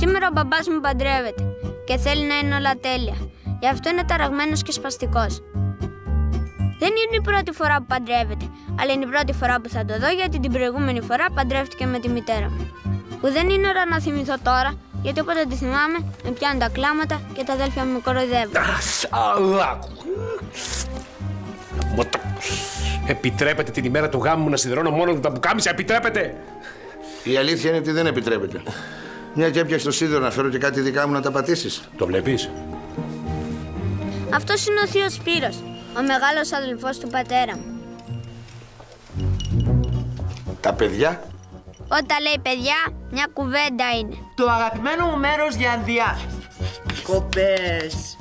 Σήμερα ο μπαμπάς μου παντρεύεται και θέλει να είναι όλα τέλεια. Γι' αυτό είναι ταραγμένος και σπαστικός. Δεν είναι η πρώτη φορά που παντρεύεται, αλλά είναι η πρώτη φορά που θα το δω, γιατί την προηγούμενη φορά παντρεύτηκε με τη μητέρα μου. Που δεν είναι ώρα να θυμηθώ τώρα, γιατί όποτε τη θυμάμαι με πιάνουν τα κλάματα και τα αδέλφια μου με κοροϊδεύουν. Επιτρέπετε την ημέρα του γάμου μου να σιδερώνω μόνο τα πουκάμισα, επιτρέπετε! Η αλήθεια είναι ότι δεν επιτρέπεται. Μια και έπιασε το σίδερο, να φέρω και κάτι δικά μου να τα πατήσεις. Το βλέπεις? Αυτός είναι ο θείος Σπύρος, ο μεγάλος αδελφός του πατέρα μου. Τα παιδιά. Όταν λέει παιδιά, μια κουβέντα είναι. Το αγαπημένο μου μέρος για διακοπές.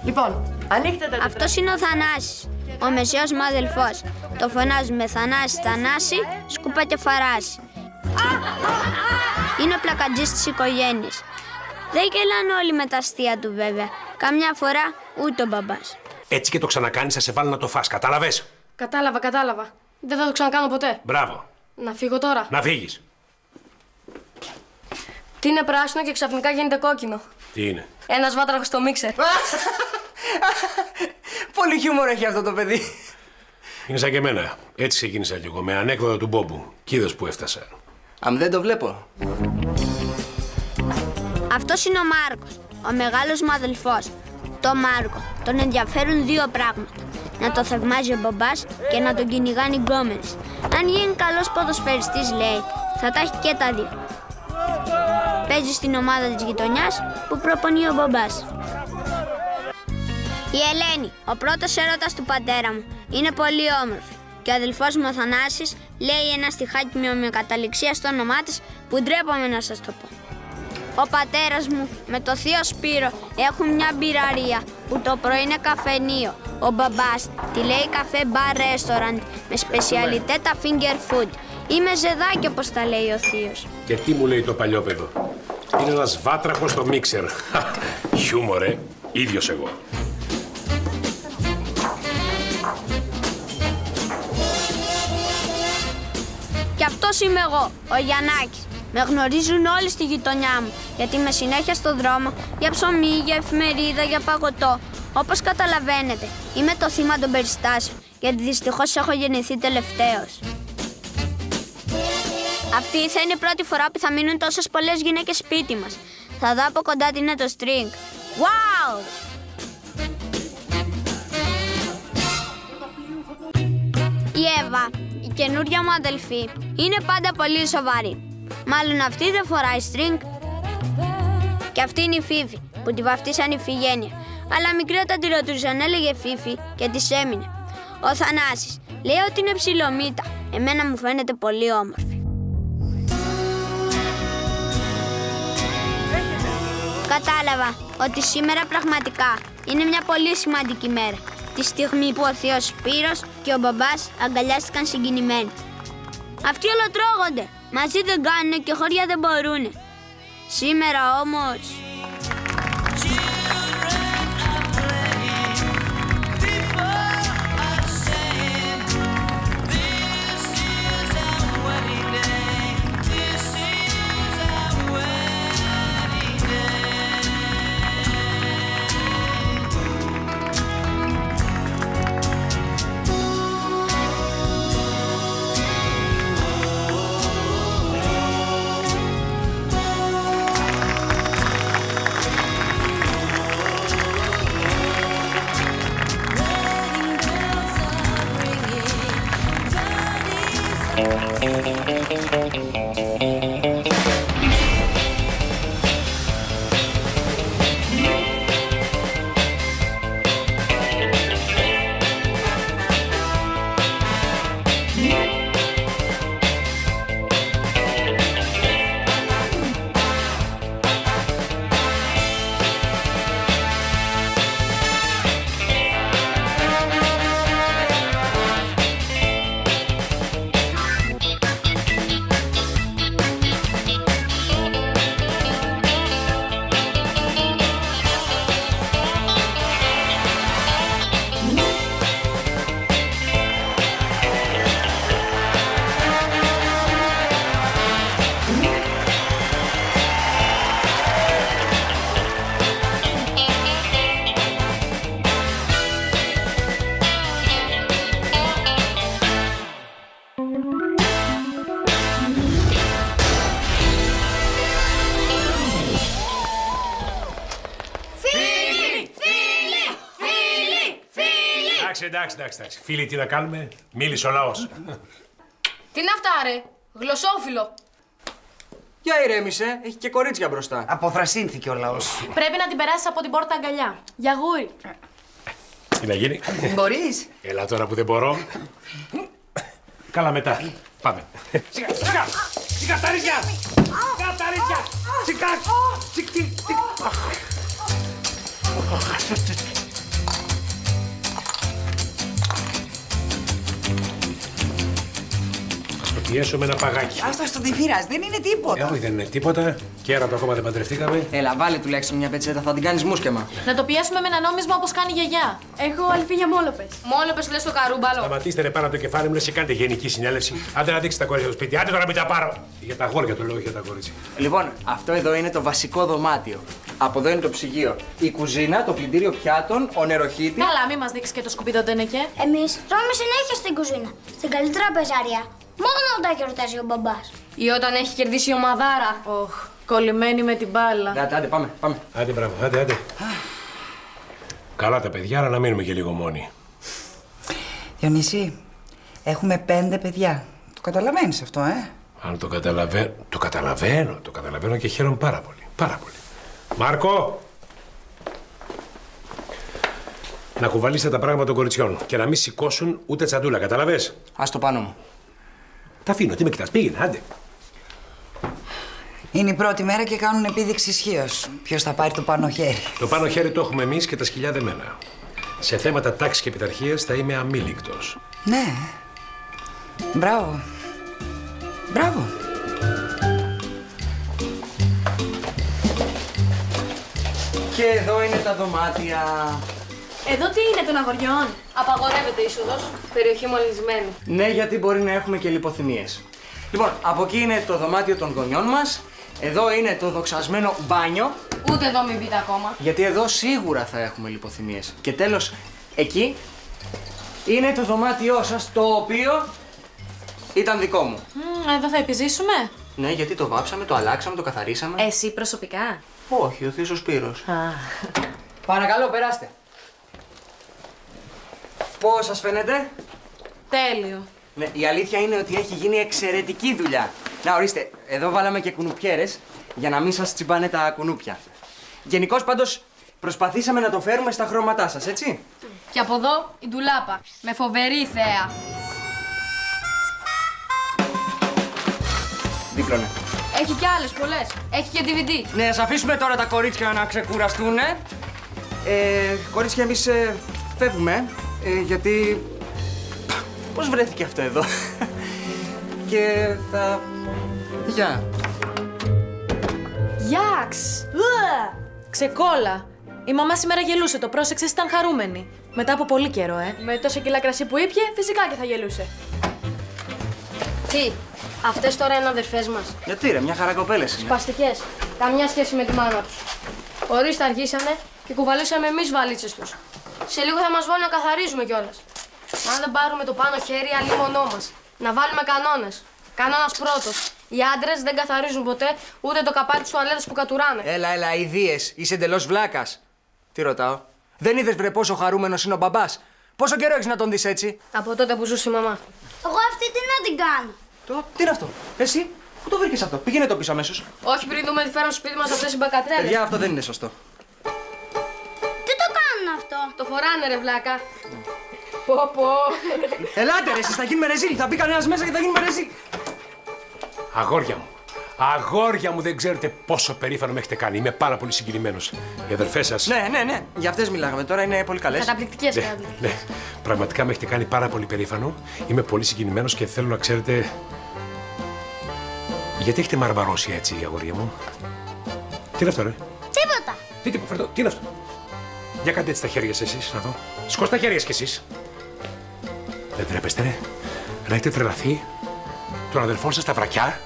Λοιπόν, ανοίχτε τα. Αυτός είναι ο Θανάσης, ο μεσαίος μου αδελφός. Το φωνάζουμε Θανάση, Θανάση, σκούπα και φαράση. Είναι ο πλακατζής της οικογένειας. Δεν γελάνε όλοι με τα αστεία του βέβαια. Καμιά φορά ούτε ο μπαμπάς. Έτσι και το ξανακάνεις, θα σε βάλω να το φας, κατάλαβες? Κατάλαβα. Δεν θα το ξανακάνω ποτέ. Μπράβο. Να φύγω τώρα. Να φύγεις. Τι είναι πράσινο και ξαφνικά γίνεται κόκκινο? Τι είναι? Ένας βάτραχος στο μίξερ. Πολύ χιούμορ έχει αυτό το παιδί. Είναι σαν και εμένα. Έτσι ξεκίνησα κι εγώ, με ανέκδοτα του Μπόμπου. Κι είδες που έφτασα. Αν δεν το βλέπω. Αυτός είναι ο Μάρκος, ο μεγάλος μου αδελφός. Το Μάρκο τον ενδιαφέρουν δύο πράγματα. Να το θαυμάζει ο μπαμπάς και να τον κυνηγάνε οι γκόμενες. Αν γίνει καλός ποδοσφαιριστής, λέει, θα τα έχει και τα δύο. Παίζει στην ομάδα της γειτονιάς που προπονεί ο μπαμπάς. Η Ελένη, ο πρώτος έρωτας του πατέρα μου, είναι πολύ όμορφη. Και ο αδελφός μου ο Θανάσης λέει ένα στιχάκι με ομοιοκαταληξία στο όνομά της που ντρέπομαι να σας το πω. Ο πατέρας μου με το θείο Σπύρο έχουν μια μπειραρία που το πρωί είναι καφενείο. Ο μπαμπάς τη λέει καφέ bar restaurant με σπεσιαλιτέ τα finger food. Είμαι ζεδάκι όπως τα λέει ο θείος. Και τι μου λέει το παλιόπαιδο? Είναι ένας βάτραχος στο μίξερ. Χιούμορ, ίδιος εγώ. Και αυτός είμαι εγώ, ο Γιαννάκης. Με γνωρίζουν όλοι στη γειτονιά μου, γιατί είμαι συνέχεια στο δρόμο για ψωμί, για εφημερίδα, για παγωτό. Όπως καταλαβαίνετε, είμαι το θύμα των περιστάσεων, γιατί δυστυχώς έχω γεννηθεί τελευταίος. Αυτή θα είναι η πρώτη φορά που θα μείνουν τόσες πολλές γυναίκες σπίτι μας. Θα δω από κοντά τι είναι το string. Wow! Η Εύα, η καινούρια μου αδελφή, είναι πάντα πολύ σοβαρή. Μάλλον αυτή δεν φοράει string. Και αυτή είναι η Φίφη, που τη βαφτίσαν Ιφηγένεια. Αλλά μικρή όταν τη ρωτούσαν έλεγε Φίφη και της έμεινε. Ο Θανάσης λέει ότι είναι ψιλομύτα. Εμένα μου φαίνεται πολύ όμορφη. Κατάλαβα ότι σήμερα πραγματικά είναι μια πολύ σημαντική μέρα. Τη στιγμή που ο θείος Σπύρος και ο μπαμπάς αγκαλιάστηκαν συγκινημένοι. Αυτοί ολοτρώγονται. Μαζί δεν κάνουνε και χωριά δεν μπορούνε. Σήμερα όμως... εντάξει. Φίλοι, τι να κάνουμε, μίλησε ο λαός. Τι είναι αυτά, ρε. Γλωσσόφιλο. Για ηρέμησε, έχει και κορίτσια μπροστά. Αποθρασύνθηκε ο λαός. Πρέπει να την περάσεις από την πόρτα αγκαλιά. Για γούρι. Τι να γίνει. Μπορείς. Έλα τώρα που δεν μπορώ. Καλά μετά. Πάμε. Σιγά, Καταρίσια! Σιγά! Θα στο πιέσω με ένα παγάκι. Άστα στον τυφύρας, δεν είναι τίποτα. Όχι, δεν είναι τίποτα. Κέρατο ακόμα δεν παντρευτήκαμε. Έλα, βάλε τουλάχιστον μια πετσέτα, θα την κάνεις μουσκεμα. Να το πιέσουμε με ένα νόμισμα όπως κάνει η γιαγιά. Έχω αλφή μόλοπες. Μόλοπες λες το καρούμπαλο. Σταματήστε ρε πάνω από το κεφάλι μου, λες και κάνετε γενική συνέλευση. Άντε να δείξετε τα κορίτσια στο σπίτι. Άντε τώρα μην τα πάρω. Για τα αγόρια το λέω, όχι για τα κορίτσια. Λοιπόν, αυτό εδώ είναι το βασικό δωμάτιο. Από εδώ είναι το ψυγείο. Η κουζίνα, το πλυντήριο πιάτων, ο νεροχύτης. Καλά, μην μας δείξεις και το σκουπίδο ντενεκέ. Εμείς τρώμε συνέχεια στην κουζίνα, στην καλή τραπεζαρία. Μόνο όταν γιορτάζει ο μπαμπάς. Ή όταν έχει κερδίσει η ομαδάρα. Οχ, κολλημένη με την μπάλα. Άντε, πάμε. Άντε, μπράβο, άντε. Καλά τα παιδιά, αλλά να μείνουμε και λίγο μόνοι. Διονύση, έχουμε 5 παιδιά. Το καταλαβαίνεις αυτό, Αν το καταλαβαίνω. Το καταλαβαίνω και χαίρομαι πάρα πολύ. Πάρα πολύ. Μάρκο! Να κουβαλήσετε τα πράγματα των κοριτσιών και να μην σηκώσουν ούτε τσαντούλα, καταλαβες. Ας το πάνω μου. Τα αφήνω, τι με κοιτάς, πήγαινε, άντε. Είναι η πρώτη μέρα και κάνουν επίδειξη ισχύως. Ποιος θα πάρει το πάνω χέρι. Το πάνω χέρι το έχουμε εμείς και τα σκυλιά δεμένα. Σε θέματα τάξης και πειθαρχίας θα είμαι αμήλικτος. Ναι. Μπράβο. Μπράβο. Και εδώ είναι τα δωμάτια. Εδώ τι είναι των αγοριών. Απαγορεύεται είσοδος. Περιοχή μολυσμένη. Ναι, γιατί μπορεί να έχουμε και λιποθυμίες. Λοιπόν, από εκεί είναι το δωμάτιο των γονιών μας. Εδώ είναι το δοξασμένο μπάνιο. Ούτε εδώ μην πείτε ακόμα. Γιατί εδώ σίγουρα θα έχουμε λιποθυμίες. Και τέλος, εκεί είναι το δωμάτιό σας, το οποίο ήταν δικό μου. Εδώ θα επιζήσουμε. Ναι, γιατί το βάψαμε, το αλλάξαμε, το καθαρίσαμε. Εσύ προσωπικά. Όχι, ο θείος ο Σπύρος. Παρακαλώ, περάστε. Πώς σας φαίνεται? Τέλειο. Ναι, η αλήθεια είναι ότι έχει γίνει εξαιρετική δουλειά. Να, ορίστε, εδώ βάλαμε και κουνουπιέρες για να μην σας τσιμπάνε τα κουνούπια. Γενικώς πάντως προσπαθήσαμε να το φέρουμε στα χρώματά σας, έτσι. Και από εδώ η ντουλάπα. Με φοβερή θέα. Δίπλωνε. Έχει κι άλλες πολλές. Έχει και DVD. Ναι, ας αφήσουμε τώρα τα κορίτσια να ξεκουραστούνε. Κορίτσια, εμείς φεύγουμε, γιατί... Πώς βρέθηκε αυτό εδώ? Και θα... Γεια. Γιάξ! Ξεκόλα. Η μαμά σήμερα γελούσε, το πρόσεξες, ήταν χαρούμενη. Μετά από πολύ καιρό, Με τόσα κιλά κρασί που ήπιε, φυσικά και θα γελούσε. Τι, αυτές τώρα είναι αδερφές μας. Γιατί ρε, μια χαρά κοπέλες είναι. Σπαστικές. Καμιά σχέση με τη μάνα τους. Ορίστε αργήσανε και κουβαλήσαμε εμείς βαλίτσες τους. Σε λίγο θα μας βάλουν να καθαρίζουμε κιόλας. Αν δεν πάρουμε το πάνω χέρι, αλλήμονό μας. Να βάλουμε κανόνες. Κανόνας πρώτος. Οι άντρες δεν καθαρίζουν ποτέ ούτε το καπάκι της τουαλέτας που κατουράνε. Έλα, ιδίες. Είσαι εντελώς βλάκας. Τι ρωτάω? Δεν είδες βρε πόσο χαρούμενος είναι ο μπαμπάς? Πόσο καιρό έχεις να τον δεις έτσι? Από τότε που ζούσε η μαμά. Εγώ αυτή τι να την κάνω. Τι είναι αυτό? Εσύ, πού το βρήκες αυτό? Πήγαινε το πίσω αμέσως. Όχι πριν δούμε τι φέρουν στο σπίτι μας αυτές οι μπακατρέλες. Παιδιά, αυτό δεν είναι σωστό. Τι το κάνουν αυτό. Το φοράνε ρε βλάκα. Πω. Ελάτε ρε, εσείς θα γίνουμε ρεζίλ. Θα μπει κανένας μέσα και θα γίνουμε ρεζίλ. Αγόρια μου, δεν ξέρετε πόσο περήφανο με έχετε κάνει. Είμαι πάρα πολύ συγκινημένος. Οι αδερφές σας. Ναι. Για αυτές μιλάγαμε. Τώρα είναι πολύ καλές. Καταπληκτικές. Ναι, πραγματικά με έχετε κάνει πάρα πολύ περήφανο. Είμαι πολύ συγκινημένος και θέλω να ξέρετε. Γιατί έχετε μαρμαρώσει έτσι, αγόρια μου? Τι είναι αυτό, ρε? Τίποτα. Τι είναι αυτό? Για κάντε έτσι τα χέρια σας εσείς, να δω. Σηκώστε τα χέρια σας κι εσείς. Δεν τρέπεστε, ρε? Να έχετε τρελαθεί τον αδελφό σας στα βρακιά.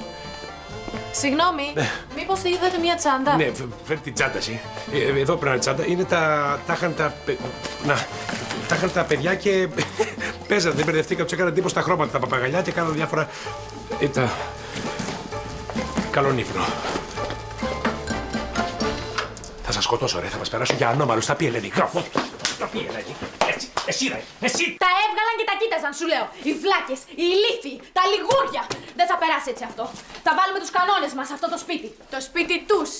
Συγγνώμη, μήπως είδατε μια τσάντα? Ναι, φέρνει την τσάντα εσύ. Εδώ πρέπει να είναι τσάντα. Είναι τα είχαν τα παιδιά και παίζανε, δεν μπερδευτήκα, τους έκαναν τύπος τα χρώματα, τα παπαγαλιά και κάναν διάφορα... Καλόν ύπνο. Θα σας σκοτώσω, ρε, θα μας περάσω για ανώμαλους. Θα πει η Ελένη. Θα πει η Ελένη. Έτσι. Εσύ ρε, εσύ! Τα έβγαλαν και τα κοίταζαν, σου λέω. Οι βλάκες, οι ηλίθιοι, τα λιγούρια. Δεν θα περάσει έτσι αυτό. Θα βάλουμε τους κανόνες μας σε αυτό το σπίτι. Το σπίτι τους.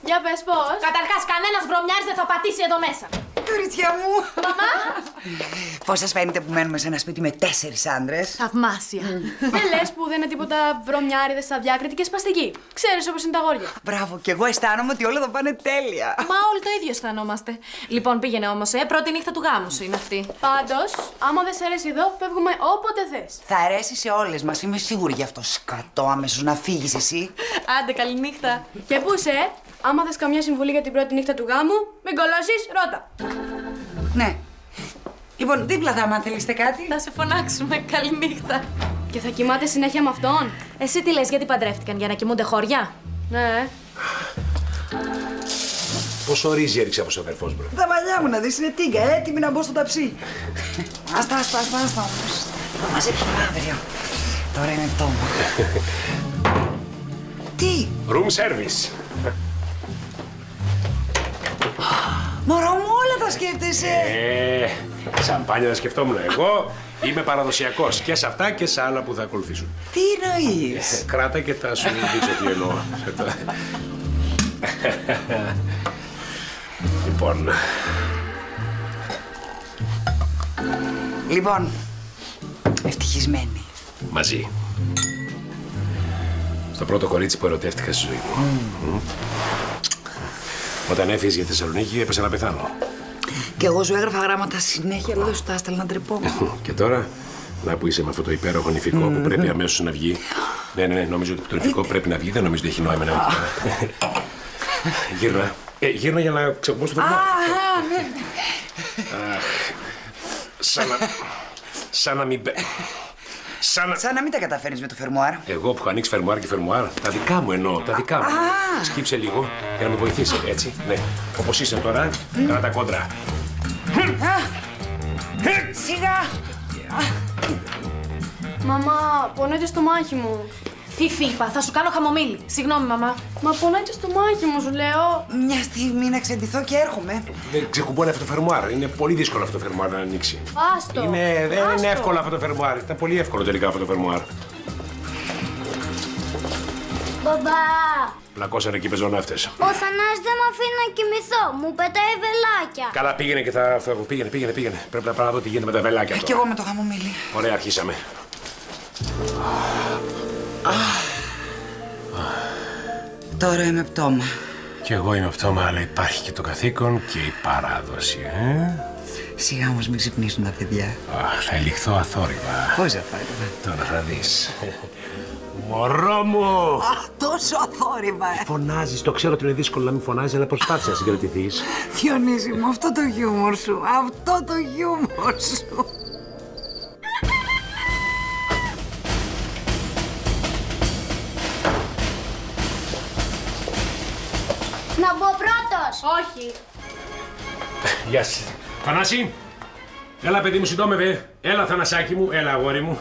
Για πες πώς. Καταρχάς, κανένας βρωμιάρης δεν θα πατήσει εδώ μέσα. Κορίτσια μου! Μαμά! Πώς σας φαίνεται που μένουμε σε ένα σπίτι με 4 άντρες? Θαυμάσια. Δεν λες που δεν είναι τίποτα βρωμιάριδες, αδιάκριτοι και σπαστικοί. Ξέρεις όπως είναι τα αγόρια. Μπράβο, και εγώ αισθάνομαι ότι όλα θα πάνε τέλεια. Μα όλοι το ίδιο αισθανόμαστε. Λοιπόν, πήγαινε όμως, πρώτη νύχτα του γάμου σου είναι αυτή. Πάντως, άμα δεν σε αρέσει εδώ, φεύγουμε όποτε θες. Θα αρέσει σε όλες μας, είμαι σίγουρη γι' αυτό. Σκατώ αμέσως να φύγεις εσύ. Άντε, καληνύχτα. Και πού είσαι, άμα θες καμιά συμβουλή για την πρώτη νύχτα του γάμου, μην κολώσεις, ρώτα. Ναι. Λοιπόν, δίπλα θα, αν θέλετε κάτι. Θα σε φωνάξουμε. Καληνύχτα. Και θα κοιμάται συνέχεια με αυτόν. Εσύ τι λες, γιατί παντρεύτηκαν, για να κοιμούνται χώρια? Ναι. Πόσο ρύζι έριξε από ο αδερφός μου. Τα μαλλιά μου να δεις, είναι τίγκα, έτοιμη να μπω στο ταψί. Άστα όμως. Θα μαζέψουμε αύριο. Τώρα είναι πτώμα. Τι? Room service. Μωρό μου, όλα τα σκέφτεσαι. Σαμπάνια δεν σκεφτόμουν. Εγώ είμαι παραδοσιακός και σε αυτά και σε άλλα που θα ακολουθήσουν. Τι εννοείς? Κράτα και θα σου δείξω τι εννοώ. Λοιπόν, ευτυχισμένη. Μαζί. Στο πρώτο κορίτσι που ερωτεύτηκα στη ζωή μου. Όταν έφυγες για Θεσσαλονίκη έπεσα να πεθάνω. Και εγώ σου έγραφα γράμματα συνέχεια, αλλά δεν σου τα έστελνα να ντρεπόμουν. Και τώρα, να που είσαι με αυτό το υπέροχο νηφικό που πρέπει αμέσως να βγει. Ναι, νομίζω ότι το νηφικό πρέπει να βγει, δεν νομίζω ότι έχει νόημα να βγει. Γύρνα. Γύρνα για να ξεπώ στο φερμουάρ. Ναι. Σαν να μην... Σαν να μην τα καταφέρνεις με το φερμουάρ. Εγώ που έχω ανοίξει φερμουάρ και φερμουάρ, τα δικά μου εννοώ, τα δικά μου. Σκύψε λίγο για να με βοηθήσει, έτσι. Ναι, όπως είσαι τώρα, κράτα κόντρα. Σιγά! Μαμά, πονάει το στομάχι μου. Φίφι, είπα, θα σου κάνω χαμομήλι. Συγγνώμη, μαμά. Μα πονάει το στομάχι μου, σου λέω. Μια στιγμή να ξεντηθώ και έρχομαι. Δεν ξεκουμπώνει αυτό το φερμουάρ. Είναι πολύ δύσκολο αυτό το φερμουάρ να ανοίξει. Άστο. Δεν είναι εύκολο αυτό το φερμουάρ. Ήταν πολύ εύκολο τελικά αυτό το φερμουάρ. Μπαμπά, Πλακώσανε εκεί οι πεζοναύτες. ο Θανάσης δεν με αφήνει να κοιμηθώ. Μου πετάει βελάκια. Καλά, πήγαινε και θα φεύγω. Πήγαινε. Πρέπει να πάω να δω τι γίνεται με τα βελάκια Κι τώρα. εγώ με το χαμομήλι. Ωραία, αρχίσαμε. Τώρα είμαι πτώμα. Κι εγώ είμαι πτώμα, αλλά υπάρχει και το καθήκον και η παράδοση, Σιγά όμως μην ξυπνήσουν τα παιδιά. Θα ελιχθώ αθόρυβα. Πώς αθόρυβα? Τώρα θα δεις. Μωρό μου! Τόσο αθόρυβα, Φωνάζεις, το ξέρω ότι είναι δύσκολο να μην φωνάζεις, αλλά προσπάθησε να συγκρατηθείς. Διονύση μου, αυτό το χιούμορ σου. Αυτό το χιούμορ σου. Να μπω πρώτος. Όχι. Γεια σας. Θανάση! Έλα, παιδί μου, συντόμευε. Έλα, Θανασάκι μου, έλα, αγόρι μου.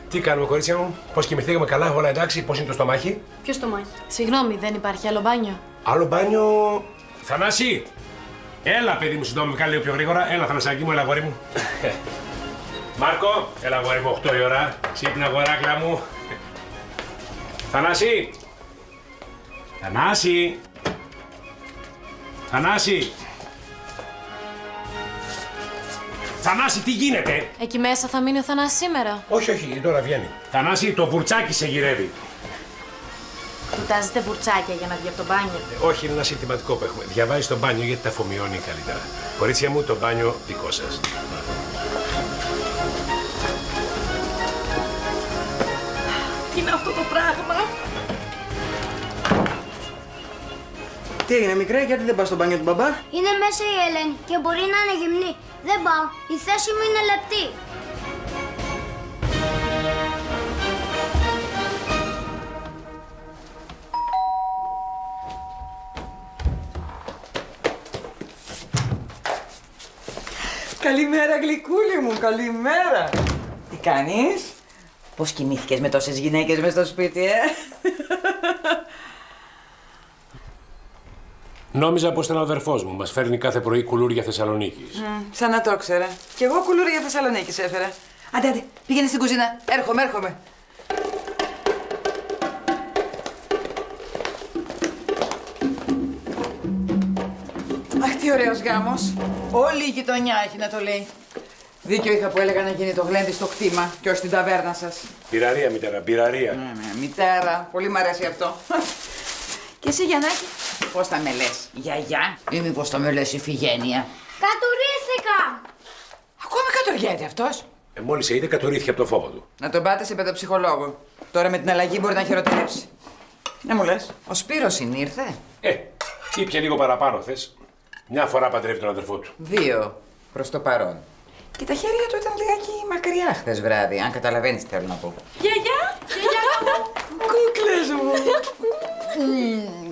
Τι κάνουμε, κορίτσια μου, πώς κοιμηθήκαμε καλά, όλα εντάξει, πώς είναι το στομάχι? Ποιο στομάχι? Συγγνώμη, δεν υπάρχει άλλο μπάνιο? Άλλο μπάνιο. Θανάση! Έλα, παιδί μου, συντόμευε καλά, λίγο πιο γρήγορα. Έλα, Θανασάκι μου, έλα, αγόρι μου. Μάρκο, έλα, αγόρι μου, 8 η ώρα. Ξύπνα, αγοράκλα μου. Θανάση! Θανάση! Θανάση! Θανάση, τι γίνεται? Εκεί μέσα θα μείνει ο Θανάσης σήμερα. Όχι, τώρα βγαίνει. Θανάση, το βουρτσάκι σε γυρεύει. Κοιτάζετε βουρτσάκια για να βγει από το μπάνιο. Όχι, είναι ένα συνθηματικό που έχουμε. Διαβάζει το μπάνιο γιατί τα αφομοιώνει καλύτερα. Κορίτσια μου, το μπάνιο δικό σας. Τι είναι αυτό το πράγμα? Τι έγινε, μικρέ, γιατί δεν πας στο μπάνιο του μπαμπά? Είναι μέσα η Ελένη και μπορεί να είναι γυμνή. Δεν πάω. Η θέση μου είναι λεπτή. Καλημέρα, γλυκούλη μου, καλημέρα. Τι κάνεις? Πώς κοιμήθηκες με τόσες γυναίκες μες στο σπίτι, Νόμιζα πως ήταν ο αδερφός μου. Μας φέρνει κάθε πρωί κουλούρια Θεσσαλονίκης. Σαν να το ήξερα. Κι εγώ κουλούρια Θεσσαλονίκης έφερα. Άντε, πήγαινε στην κουζίνα. Έρχομαι. Αχ, τι ωραίος γάμος. Όλη η γειτονιά έχει να το λέει. Δίκιο είχα που έλεγα να γίνει το γλέντι στο κτήμα και όχι στην ταβέρνα σας. Πειραρία, μητέρα, πειραρία. Ναι, μητέρα. Πολύ μ' αρέσει αυτό. Και εσύ, Γιαννάκη, πώς θα με λες, γιαγιά ή μήπως θα με λες Ιφηγένεια? Κατουρίστηκα! Ακόμη κατοριέται αυτός. Μόλις είδε, κατουρήθηκε από το φόβο του. Να τον πάτε σε παιδοψυχολόγο. Τώρα με την αλλαγή μπορεί να χειροτερέψει. Ναι, μου λες. Ο Σπύρος συνήρθε. Ήπια λίγο παραπάνω, θες. Μια φορά παντρεύει τον αδερφό του. 2 προς το παρόν. Και τα χέρια του ήταν λιγάκι μακριά χθες βράδυ, αν καταλαβαίνεις τι θέλω να πω. Γιαγιά, Κούκλες μου.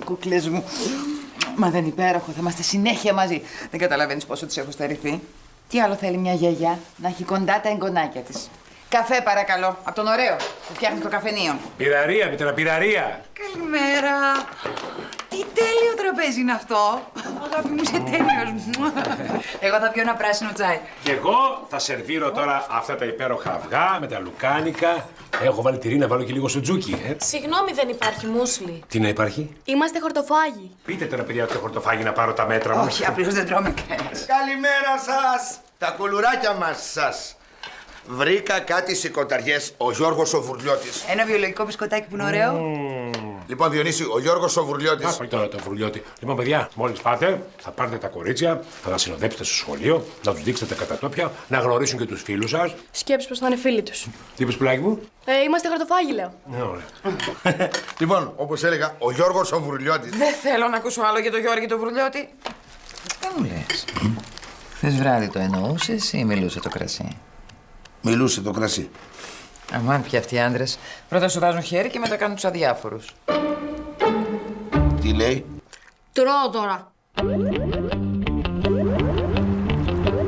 Κούκλες μου. Μα δεν υπέροχο, θα είμαστε συνέχεια μαζί. Δεν καταλαβαίνεις πόσο της έχω στερηθεί. Τι άλλο θέλει μια γιαγιά, να έχει κοντά τα εγγονάκια της. Καφέ παρακαλώ, από τον ωραίο που φτιάχνει το καφενείο. Πειραρία, μητέρα, πειραρία. Καλημέρα. Τι τέλειο τραπέζι είναι αυτό. Αγάπη μου, είσαι τέλειος. Εγώ θα πιω ένα πράσινο τσάι. Και εγώ θα σερβίρω τώρα αυτά τα υπέροχα αυγά με τα λουκάνικα. Έχω βάλει τυρί να βάλω και λίγο σουτζούκι, Συγγνώμη, δεν υπάρχει μουσλι. Τι να υπάρχει? Είμαστε χορτοφάγοι. Πείτε τώρα, παιδιά, ότι το χορτοφάγι να πάρω τα μέτρα μου. Όχι, απλώς δεν τρώμε κανένας. Καλημέρα σας! Τα κουλουράκια μας σας. Βρήκα κάτι σηκωταριές, ο Γιώργος ο Βουρλιώτης. Ένα βιολογικό μπισκοτάκι που είναι ωραίο. Λοιπόν, Διονύση, ο Γιώργος ο Βουρλιώτης. Πάει τώρα το Βουρλιώτη. Λοιπόν, παιδιά, μόλις πάτε, θα πάρετε τα κορίτσια, θα τα συνοδέψετε στο σχολείο, να τους δείξετε τα κατατόπια, να γνωρίσουν και τους φίλους σας. Σκέψου πως θα είναι φίλοι τους. Τι είπες, πουλάκι μου? Είμαστε χορτοφάγοι, λέω. Ναι, ωραία. Λοιπόν, όπως έλεγα, ο Γιώργος ο Βουρλιώτης. Δεν θέλω να ακούσω άλλο για τον Γιώργη τον Βουρλιώτη. Δεν μου λες. Χθες βράδυ το εννοούσες ή μιλούσε το κρασί? Μιλούσε το κρασί. Αμάν πια αυτοί οι άντρες. Πρώτα σου βάζουν χέρι και μετά κάνουν τους αδιάφορους. Τι λέει? Τρώω τώρα.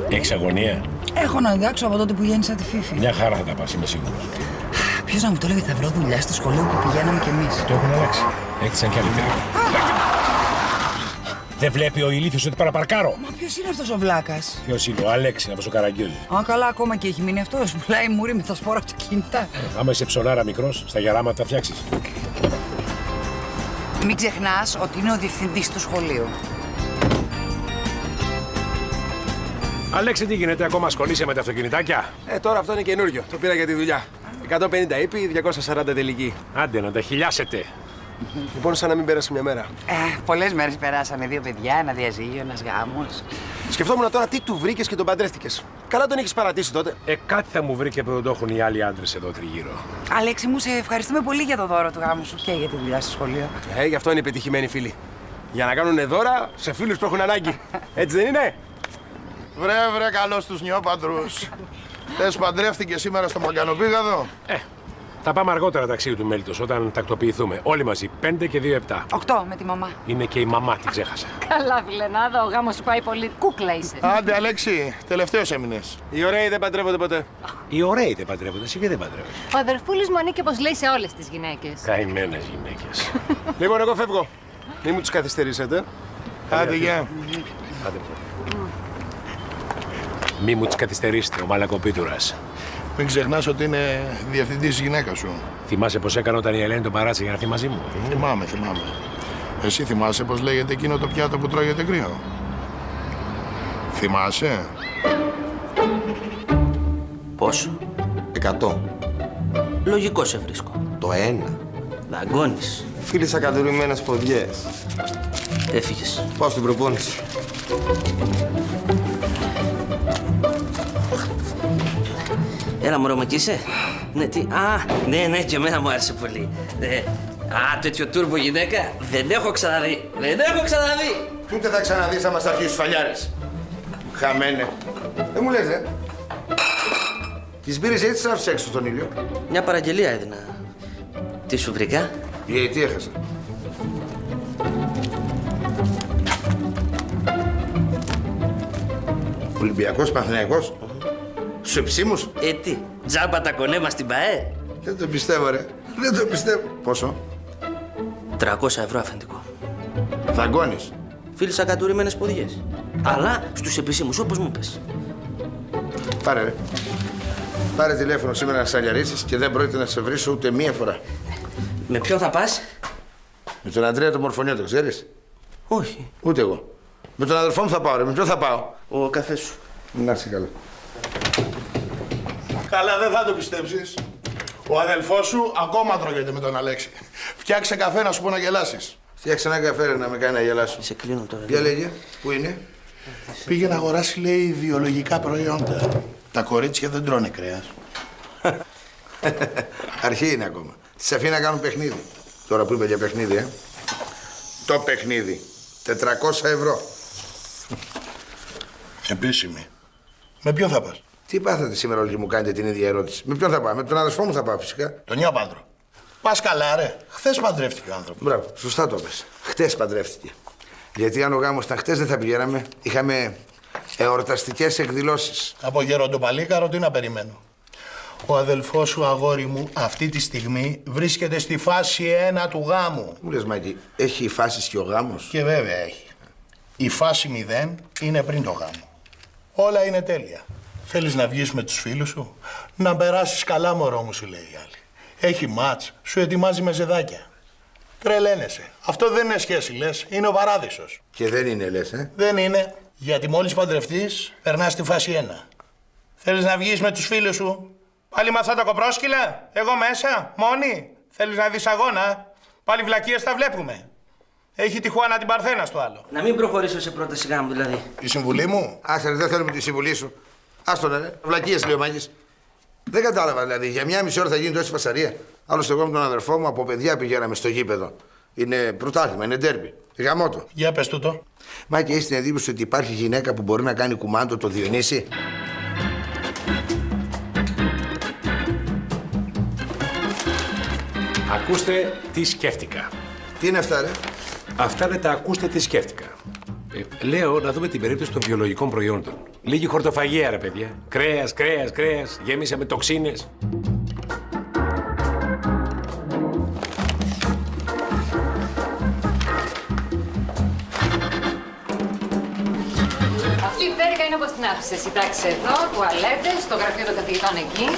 Έχεις αγωνία? Έχω να αντάξω από τότε που γέννησα τη Φίφη. Μια χαρά θα τα πας, είμαι σίγουρος. Ποιος να μου το έλεγε θα βρω δουλειά στο σχολείο που πηγαίναμε κι εμείς. Το έχουν αλλάξει. Έκτισαν κι άλλοι τέρμα. Δεν βλέπει ο ηλίθιος ότι παραπαρκάρω. Μα ποιος είναι αυτός ο βλάκας? Ποιος είναι, ο Αλέξη, από το Καραγκιόζη. Α, καλά, ακόμα και έχει μείνει αυτός. Πουλάει μουρί με τα σπόρα αυτοκίνητα. Άμα είσαι ψωνάρα μικρός, στα γεράματα θα φτιάξεις. Μην ξεχνάς ότι είναι ο διευθυντής του σχολείου. Αλέξη, τι γίνεται, ακόμα ασχολείσαι με τα αυτοκινητάκια? Τώρα αυτό είναι καινούριο. Το πήρα για τη δουλειά. 150 ήπη, 240 τελική. Άντε να τα χιλιάσετε. Λοιπόν, σαν να μην πέρασε μια μέρα. Πολλές μέρες περάσανε, 2 παιδιά, ένα διαζύγιο, ένας γάμος. Σκεφτόμουν τώρα τι του βρήκες και τον παντρεύτηκες. Καλά τον έχεις παρατήσει τότε. Κάτι θα μου βρει και που δεν το έχουν οι άλλοι άντρες εδώ τριγύρω. Αλέξη μου, σε ευχαριστούμε πολύ για το δώρο του γάμου σου και για τη δουλειά στο σχολείο. Γι' αυτό είναι οι πετυχημένοι φίλοι. Για να κάνουν δώρα σε φίλους που έχουν ανάγκη. Έτσι δεν είναι? Βρε, καλώς τους νιόπαντρους. Θες παντρεύτηκε σήμερα στο Μαγκανοπήγαδο? Θα πάμε αργότερα ταξίδι του Μέλιτος, όταν τακτοποιηθούμε. Όλοι μαζί, 5 και 2 7. 8 με τη μαμά. Είναι και η μαμά, την ξέχασα. Καλά, Φιλενάδα, ο γάμος σου πάει πολύ. Κούκλα είσαι. Άντε, Αλέξη, τελευταίος έμεινες. Οι ωραίοι δεν παντρεύονται ποτέ. Οι ωραίοι δεν παντρεύονται, εσύ και δεν παντρεύεσαι. Ο αδερφούλης μου ανήκει, όπως λέει, σε όλες τις γυναίκες. Καημένες γυναίκες. Λοιπόν, εγώ φεύγω. Μην μου τους καθυστερήσετε. Άντε, γεια. Άντε. Μη μου τις καθυστερήσετε, ο Μαλακοπίτουρας. Μην ξεχνάς ότι είναι διευθυντής η γυναίκα σου. Θυμάσαι πως έκανε όταν η Ελένη τον παράτησε για να έρθει μαζί μου? Θυμάμαι. Εσύ θυμάσαι πως λέγεται εκείνο το πιάτο που τρώγεται κρύο? Θυμάσαι? Πόσο? 100. Λογικό σε βρίσκω. Το 1. Δαγκώνεις. Φίλησα κατουρημένες ποδιές. Έφυγες. Πάω στην προπόνηση. Έλα μωρό, μακίσαι. Ναι, τι. Α, ναι, και εμένα μου άρεσε πολύ. Α, τέτοιο τούρμπο γυναίκα δεν έχω ξαναδεί. Ούτε θα ξαναδείς άμα στα αρχίσεις φαλιάρες. Χαμένε. Δεν μου λες, Τις πήρες έτσι να έξω στον ήλιο? Μια παραγγελία έδινα. Τι σου βρήκα? Τι έχασα? Ολυμπιακός, Παναθηναϊκός. Στους εψίμους. Τι, τζάμπα τα κονέμα στην ΠΑΕ. Δεν το πιστεύω, ρε. Δεν το πιστεύω. Πόσο? 300 ευρώ αφεντικό. Δαγκώνεις. Φίλησα κατουρημένες ποδιές. Αλλά στους επισήμους, όπως μου πες. Πάρε, ρε. Πάρε τηλέφωνο σήμερα να σαλιαρίσεις και δεν πρόκειται να σε βρίσω ούτε μία φορά. Με ποιον θα πας? Με τον Αντρέα τον Μορφωνιό, το ξέρεις? Όχι. Ούτε εγώ. Με τον αδερφό μου θα πάω, ρε. Με ποιον θα πάω? Ο καφές σου. Να είσαι καλά. Καλά, δεν θα το πιστέψεις. Ο αδελφός σου ακόμα τρώγεται με τον Αλέξη. Φτιάξε καφέ να σου πω να γελάσεις. Φτιάξε ένα καφέ, ρε, να με κάνει να γελάσω. Σε κλείνω τώρα. Για λέγε, πού είναι? Πήγε να αγοράσει, λέει, βιολογικά προϊόντα. Τα κορίτσια δεν τρώνε κρέας. Αρχή είναι ακόμα. Τις αφήνει να κάνουν παιχνίδι. Τώρα που είπε για παιχνίδι, Το παιχνίδι. 400 ευρώ. Επίσημη. Με ποιον θα πας? Τι πάθατε σήμερα όλοι και μου κάνετε την ίδια ερώτηση? Με ποιον θα πάω? Με τον αδερφό μου θα πάω φυσικά. Τον Νιόπανδρο. Πας καλά, ρε. Χθες παντρεύτηκε ο άνθρωπος. Μπράβο, σωστά το πες. Χτες παντρεύτηκε. Γιατί αν ο γάμος ήταν χτες δεν θα πηγαίναμε. Είχαμε εορταστικές εκδηλώσεις. Από γεροντοπαλίκαρο τι να περιμένω. Ο αδελφός σου, αγόρι μου, αυτή τη στιγμή βρίσκεται στη φάση 1 του γάμου. Μου λες, Μάκη, έχει φάσεις και ο γάμος? Και βέβαια έχει. Η φάση 0 είναι πριν το γάμο. Όλα είναι τέλεια. Θέλεις να βγεις με τους φίλους σου? Να περάσεις καλά, μωρό μου, σου λέει η άλλη. Έχει μάτς, σου ετοιμάζει με ζεδάκια. Τρελαίνεσαι. Αυτό δεν είναι σχέση, λες. Είναι ο παράδεισος. Και δεν είναι, λες, Δεν είναι. Γιατί μόλις παντρευτείς, περνάς στη φάση 1. Θέλεις να βγεις με τους φίλους σου? Πάλι με αυτά τα κοπρόσκυλα? Εγώ μέσα, μόνη? Θέλεις να δεις αγώνα? Πάλι βλακίες τα βλέπουμε. Έχει τη Χουάνα την Παρθένα στο άλλο. Να μην προχωρήσω σε πρόταση γάμου, δηλαδή. Η συμβουλή μου? Άσε, δεν θέλουμε τη συμβουλή σου. Άστον, ρε. Βλακίες, λέει ο Μάκης. Δεν κατάλαβα, δηλαδή. Για μια μισή ώρα θα γίνει τόση φασαρία. Άλλωστε, εγώ με τον αδερφό μου από παιδιά πηγαίναμε στο γήπεδο. Είναι πρωτάθλημα, είναι ντέρμπι. Γαμώτο. Για πες τούτο. Μάκη, έχεις την εντύπωση ότι υπάρχει γυναίκα που μπορεί να κάνει κουμάντο το Διονύση? Ακούστε τι σκέφτηκα. Τι είναι αυτά, ρε? Αυτά είναι τα ακούστε τι σκέφτηκα. Λέω να δούμε την περίπτωση των βιολογικών προϊόντων. Λίγη χορτοφαγία, ρε παιδιά. Κρέας, κρέας, κρέας. Γέμισε με τοξίνες. Αυτή η πτέρυγα είναι όπως την άφησες. Κοιτάξτε εδώ, τουαλέτες, το γραφείο των καθηγητών εκεί.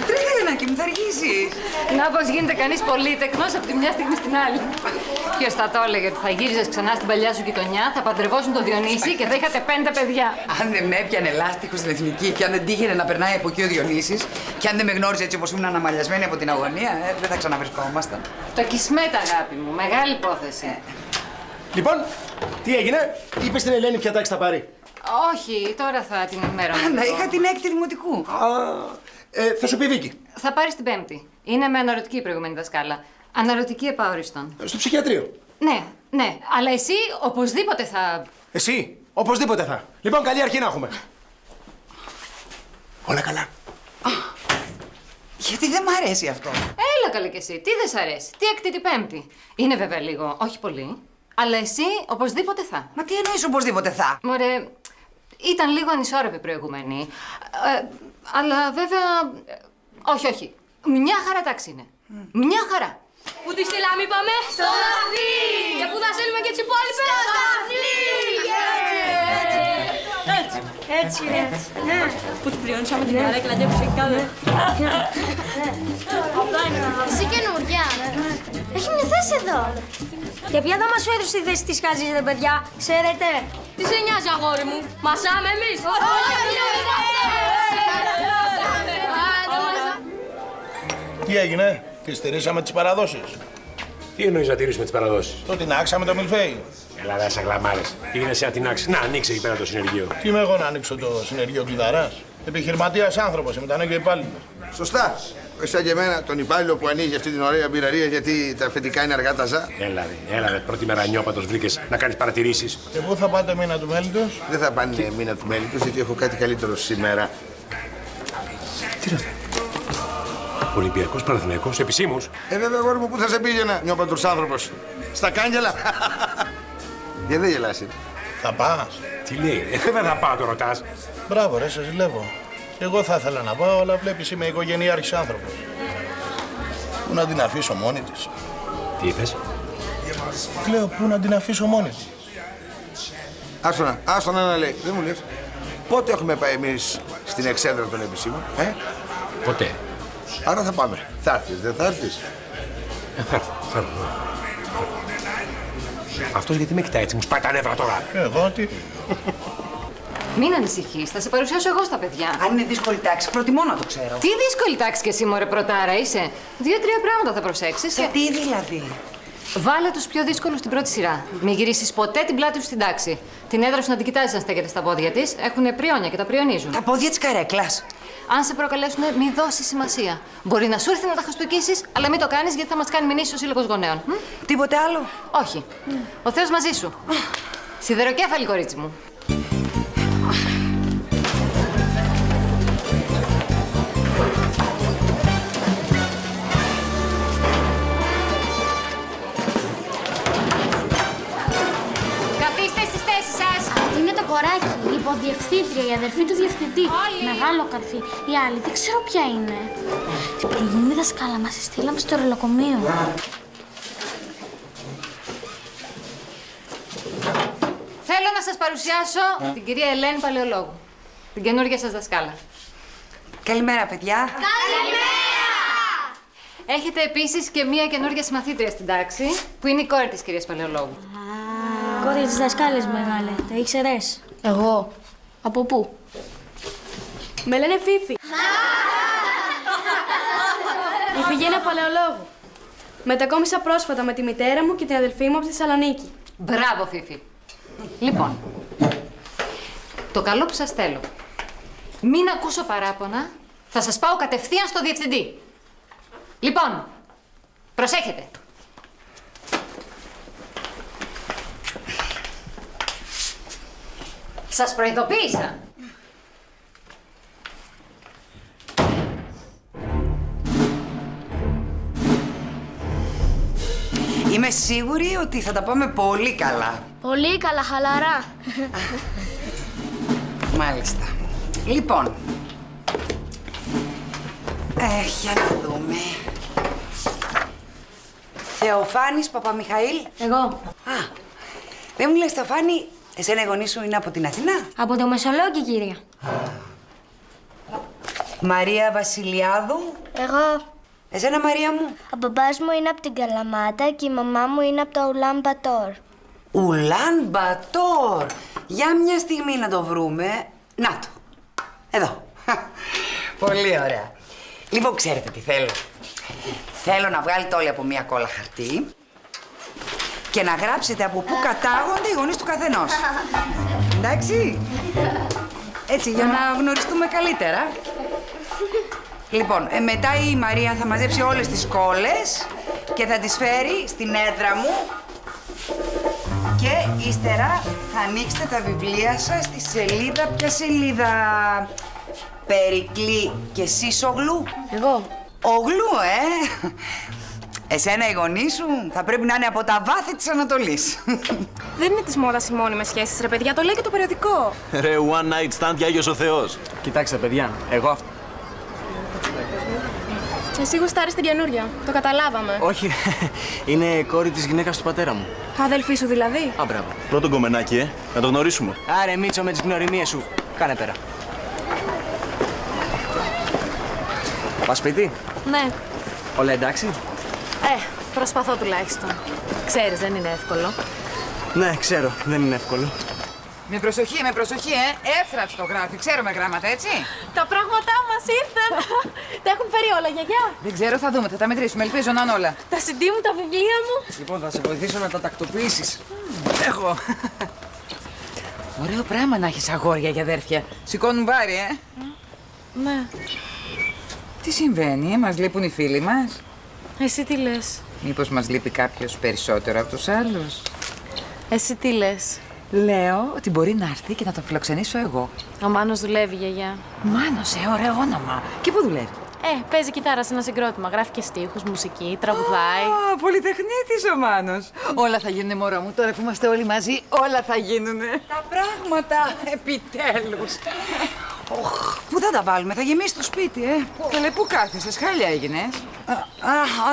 Τρέχα, Ελενάκη μου, θα αργήσεις. Να πως γίνεται κανείς πολύτεκνος από τη μια στιγμή στην άλλη. Ποιος θα το έλεγε ότι θα γύριζες ξανά στην παλιά σου γειτονιά, θα παντρευόσουν τον Διονύση και θα είχατε 5 παιδιά. Αν δεν με έπιανε λάστιχο στην εθνική και αν δεν τύχαινε να περνάει από εκεί ο Διονύσης και αν δεν με γνώριζε έτσι όπως ήμουν αναμαλιασμένη από την αγωνία, δεν θα ξαναβρισκόμασταν. Το κισμέτα, αγάπη μου, μεγάλη υπόθεση. Λοιπόν, τι έγινε? Είπε στην Ελένη ποια τάξη θα πάρει? Όχι, τώρα θα την ενημερώνω. Να είχα την έκτη δημοτικού. Θα σου πει Βίκη. Θα πάρεις την Πέμπτη. Είναι με αναρωτική η προηγούμενη δασκάλα. Αναρωτική επαόριστον. Στο ψυχιατρίο. Ναι, ναι. Αλλά εσύ οπωσδήποτε θα... Εσύ, οπωσδήποτε θα. Λοιπόν, καλή αρχή να έχουμε. Όλα καλά. Γιατί δεν μ' αρέσει αυτό. Έλα καλέ κι εσύ. Τι δεν σ' αρέσει? Τι έκτη την Πέμπτη? Είναι βέβαια λίγο, όχι πολύ. Αλλά εσύ οπωσδήποτε θα. Μα τι εννοείς οπωσδήποτε θα? Μωρέ, ήταν λίγο ανισόρροπη προηγούμενη. Αλλά βέβαια... όχι. Μια χαρά τάξη είναι. Μια χαρά. Πού τη στείλαμε, είπαμε? Στο Δαφνί! Και πού θα στείλουμε και τις υπόλοιπες? Στο Δαφνί! Έτσι. Ναι. Πού την πληρώνεις άμα την καρέκλα και που κάδε. Εσύ καινούργια. Έχει μια θέση εδώ. Και ποια θα μας φέρει στη θέση της χάζης, ρε παιδιά, ξέρετε? Τι σε νοιάζει, αγόρι μου? Μασάμε εμείς! Τι έγινε? Τη στηρίσαμε τις παραδόσεις. Τι εννοείς να τηρήσουμε τις παραδόσεις? Το τεινάξαμε το μιλφέι. Έλα, ρε σαγλαμάρες. Πήγαινε σε να τεινάξεις. Να, ανοίξει εκεί πέρα το συνεργείο. Τι είμαι εγώ να ανοίξω το συνεργείο κλειδαράς? Επιχειρηματίας άνθρωπος, είμαι, ήταν και υπάλληλος. Σωστά. Σαν και εμένα τον υπάλληλο που ανοίγει αυτή την ωραία μπειραρία γιατί τα αφεντικά είναι αργά τα ζά. Έλα ρε, πρώτη μέρα νιώπατος βρήκες να κάνεις παρατηρήσεις. Και πού θα πάτε μήνα του μέλιτος? Δεν θα πάνε μήνα του μέλιτος γιατί έχω κάτι καλύτερο σήμερα. Τι είναι αυτό? Ολυμπιακός Παναθηναϊκός, επισήμους. Βέβαια, αγόρι μου, πού θα σε πήγαινα, νιώπαντος άνθρωπος? Στα κάγκελα. Γιατί δεν γελάς? Θα πας? Τι λέει, βέβαια θα πάω, το ρωτάς. Μπράβο, ρε, σε ζηλεύω. Και εγώ θα ήθελα να πάω, αλλά βλέπεις είμαι οικογενειάρχης άνθρωπος. Πού να την αφήσω μόνη της? Τι είπες? Λέω, πού να την αφήσω μόνη της? Άστονα να λέει. Δεν μου λες. Πότε έχουμε πάει εμείς στην εξέδρα των επισήμων, Ποτέ. Άρα θα πάμε. Θα έρθεις, δεν θα έρθεις? Θα έρθω. Αυτός γιατί με κοιτάει έτσι, μου σπάει τα νεύρα τώρα. Εγώ τι. Μην ανησυχείς, θα σε παρουσιάσω εγώ στα παιδιά. Αν είναι δύσκολη τάξη, προτιμώ να το ξέρω. Τι δύσκολη τάξη κι εσύ, μωρέ πρωτάρα, είσαι. 2-3 πράγματα θα προσέξεις. Τι δηλαδή? Βάλε τους πιο δύσκολους στην πρώτη σειρά. Μην γυρίσεις ποτέ την πλάτη σου στην τάξη. Την έδρα σου να την κοιτάζεις να στέκεται στα πόδια της. Έχουν πριόνια και τα πριονίζουν. Τα πόδια της καρέκλας. Αν σε προκαλέσουν, μην δώσεις σημασία. Μπορεί να σου έρθει να τα χαστούκίσεις, αλλά μην το κάνεις γιατί θα μας κάνει μηνύσεις ο Σύλλογος Γονέων. Τίποτε άλλο? Όχι. Ο Θεός μαζί σου. Σιδεροκέφαλη, κορίτσι μου. Καθίστε στις θέσεις σας. Αυτή είναι το κοράκι, η υποδιευθύντρια, η αδερφή του διευθυντή. Μεγάλο καρφί. Η άλλη δεν ξέρω ποια είναι. Η προηγούμενη δασκάλα μας στείλαμε στο ρολοκομείο. Θέλω να σας παρουσιάσω την κυρία Ελένη Παλαιολόγου, την καινούργια σας δασκάλα. Καλημέρα, παιδιά. Καλημέρα! Έχετε επίσης και μία καινούργια συμμαθήτρια στην τάξη, που είναι η κόρη της κυρίας Παλαιολόγου. Κόρη της δασκάλης, μεγάλε. Το ήξερες? Εγώ. Από πού? Με λένε Φίφη. Η Φιγένεια Παλαιολόγου. Μετακόμισα πρόσφατα με τη μητέρα μου και την αδελφή μου από τη Θεσσαλονίκη. Μπράβο, Φίφη. Λοιπόν, το καλό που σας θέλω. Μην ακούσω παράπονα, θα σας πάω κατευθείαν στο διευθυντή. Λοιπόν, προσέχετε. Σας προειδοποίησα. Είμαι σίγουρη ότι θα τα πάμε πολύ καλά. Πολύ καλά, χαλαρά. Μάλιστα. Λοιπόν, για να δούμε. Θεοφάνης Παπαμιχαήλ. Εγώ. Δεν μου λες, Θεοφάνη, εσένα οι γονείς σου είναι από την Αθηνά? Από το Μεσολόγγι, κυρία. Μαρία Βασιλιάδου. Εγώ. Εσένα, Μαρία μου? Ο μπαμπάς μου είναι από την Καλαμάτα και η μαμά μου είναι από το Ουλάν Μπατόρ. Ουλάν Μπατόρ. Για μια στιγμή να το βρούμε. Να το. Εδώ. Πολύ ωραία. Λοιπόν, ξέρετε τι θέλω. Θέλω να βγάλετε όλοι από μια κόλλα χαρτί και να γράψετε από πού κατάγονται οι γονείς του καθενός. Εντάξει. Έτσι, για να γνωριστούμε καλύτερα. Λοιπόν, μετά η Μαρία θα μαζέψει όλες τις κόλλες και θα τις φέρει στην έδρα μου και ύστερα θα ανοίξετε τα βιβλία σας στη σελίδα. Ποια σελίδα? Περικλή και Σύσογλου. Εγώ. Ογλού, Εσένα οι γονείς σου θα πρέπει να είναι από τα βάθη της Ανατολής. Δεν είναι της μόδας οι μόνιμες σχέσεις, ρε παιδιά, το λέει και το περιοδικό. Ρε, one night stand για Άγιος ο Θεός. Κοιτάξτε, παιδιά, εγώ αυτό. Εσύ γουστάρεις την καινούρια. Το καταλάβαμε. Όχι, είναι κόρη της γυναίκας του πατέρα μου. Αδελφή σου δηλαδή. Α, μπράβο. Πρώτο κομμενάκι, να το γνωρίσουμε. Άρε, Μίτσο, με τις γνωριμίες σου. Κάνε πέρα. Πας σπίτι? Ναι. Όλα εντάξει? Προσπαθώ τουλάχιστον. Ξέρεις, δεν είναι εύκολο. Ναι, ξέρω, δεν είναι εύκολο. Με προσοχή, Εύθραυστο το γράφει. Ξέρουμε γράμματα, έτσι. Τα πράγματά μας ήρθαν. Τα έχουν φέρει όλα, γιαγιά. Δεν ξέρω, θα δούμε, θα τα μετρήσουμε. Ελπίζω να είναι όλα. Τα CD μου, τα βιβλία μου. Λοιπόν, θα σε βοηθήσω να τα τακτοποιήσεις. Έχω. Ωραίο πράγμα να έχεις αγόρια για αδέρφια. Σηκώνουν βάρη, Ναι. Τι συμβαίνει, μας λείπουν οι φίλοι μας? Εσύ τι λες? Μήπως μας λείπει κάποιος περισσότερο από τους άλλους? Εσύ τι λες? Λέω ότι μπορεί να έρθει και να τον φιλοξενήσω εγώ. Ο Μάνος δουλεύει, γιαγιά. Μάνος, ωραίο όνομα. Και πού δουλεύει? Παίζει κιθάρα σε ένα συγκρότημα. Γράφει και στίχους, μουσική, τραγουδάει. Πολυτεχνίτης ο Μάνος. Όλα θα γίνουνε, μωρό μου. Τώρα που είμαστε όλοι μαζί, όλα θα γίνουνε. Τα πράγματα, επιτέλους. Πού θα τα βάλουμε, θα γεμίσει το σπίτι, Καλέ, πού κάθεσες, χάλια έγινες.